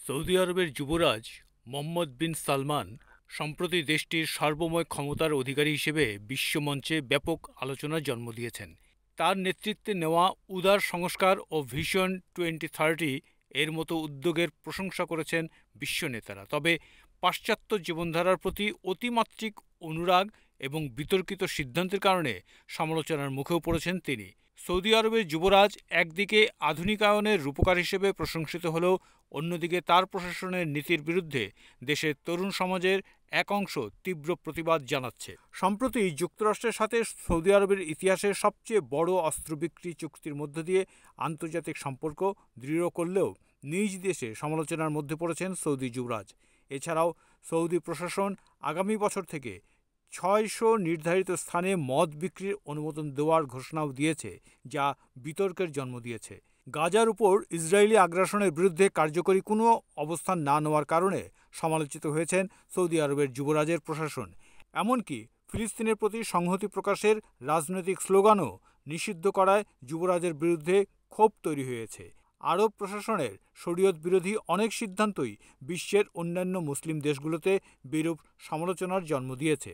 Saudi আরবের যুবরাজ মোহাম্মদ বিন সালমান সম্প্রতি দেশটির সার্বময় ক্ষমতার অধিকারী হিসেবে বিশ্বমঞ্চে ব্যাপক আলোচনার জন্ম দিয়েছেন। তার নেতৃত্বে নেওয়া উদার সংস্কার ও ভিশন 2030 এর মতো উদ্যোগের প্রশংসা করেছেন বিশ্ব নেতারা। তবে পাশ্চাত্য জীবনধারার প্রতি অতিমাত্রিক অনুরাগ এবং বিতর্কিত সিদ্ধান্তের কারণে সমালোচনার মুখেও পড়েছেন তিনি। সৌদি আরবের যুবরাজ একদিকে আধুনিকায়নের রূপকার হিসেবে প্রশংসিত হলেও অন্যদিকে তার প্রশাসনের নীতির বিরুদ্ধে দেশের তরুণ সমাজের এক অংশ তীব্র প্রতিবাদ জানাচ্ছে। সম্প্রতি যুক্তরাষ্ট্রের সাথে সৌদি আরবের ইতিহাসের সবচেয়ে বড় অস্ত্র বিক্রি চুক্তির মধ্য দিয়ে আন্তর্জাতিক সম্পর্ক দৃঢ় করলেও নিজ দেশে সমালোচনার মধ্যে পড়েছেন সৌদি যুবরাজ। এছাড়াও সৌদি প্রশাসন আগামী বছর থেকে 600 নির্ধারিত স্থানে মদ বিক্রির অনুমোদন দেওয়ার ঘোষণাও দিয়েছে, যা বিতর্কের জন্ম দিয়েছে। গাজার উপর ইসরায়েলি আগ্রাসনের বিরুদ্ধে কার্যকরী কোনো অবস্থান না নেওয়ার কারণে সমালোচিত হয়েছেন সৌদি আরবের যুবরাজের প্রশাসন। এমনকি ফিলিস্তিনের প্রতি সংহতি প্রকাশের রাজনৈতিক স্লোগানও নিষিদ্ধ করায় যুবরাজের বিরুদ্ধে ক্ষোভ তৈরি হয়েছে। আরব প্রশাসনের শরিয়ত বিরোধী অনেক সিদ্ধান্তই বিশ্বের অন্যান্য মুসলিম দেশগুলোতে বিরূপ সমালোচনার জন্ম দিয়েছে।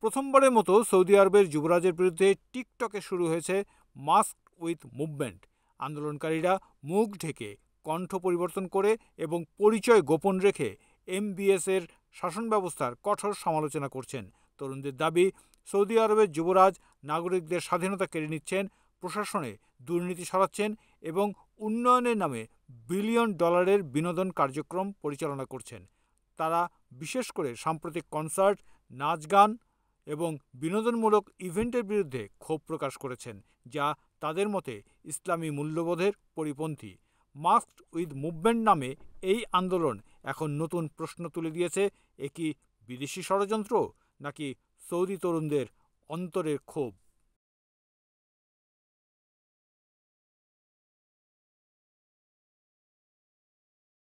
প্রথমবারের মতো সৌদি আরবের যুবরাজের বিরুদ্ধে টিকটকে শুরু হয়েছে মাস্ক উইথ মুভমেন্ট। আন্দোলনকারীরা মুখ ঢেকে, কণ্ঠ পরিবর্তন করে এবং পরিচয় গোপন রেখে এমবিএসের শাসন ব্যবস্থার কঠোর সমালোচনা করছেন। তরুণদের দাবি, সৌদি আরবের যুবরাজ নাগরিকদের স্বাধীনতা কেড়ে নিচ্ছেন, প্রশাসনে দুর্নীতি ছড়াচ্ছেন এবং উন্নয়নের নামে বিলিয়ন ডলারের বিনোদন কার্যক্রম পরিচালনা করছেন। তারা বিশেষ করে সাম্প্রতিক কনসার্ট, নাচ গান এবং বিনোদনমূলক ইভেন্টের বিরুদ্ধে ক্ষোভ প্রকাশ করেছেন, যা তাদের মতে ইসলামী মূল্যবোধের পরিপন্থী। মাস্ক উইথ মুভমেন্ট নামে এই আন্দোলন এখন নতুন প্রশ্ন তুলে দিয়েছে, এ কি বিদেশি ষড়যন্ত্র নাকি সৌদি তরুণদের অন্তরের ক্ষোভ?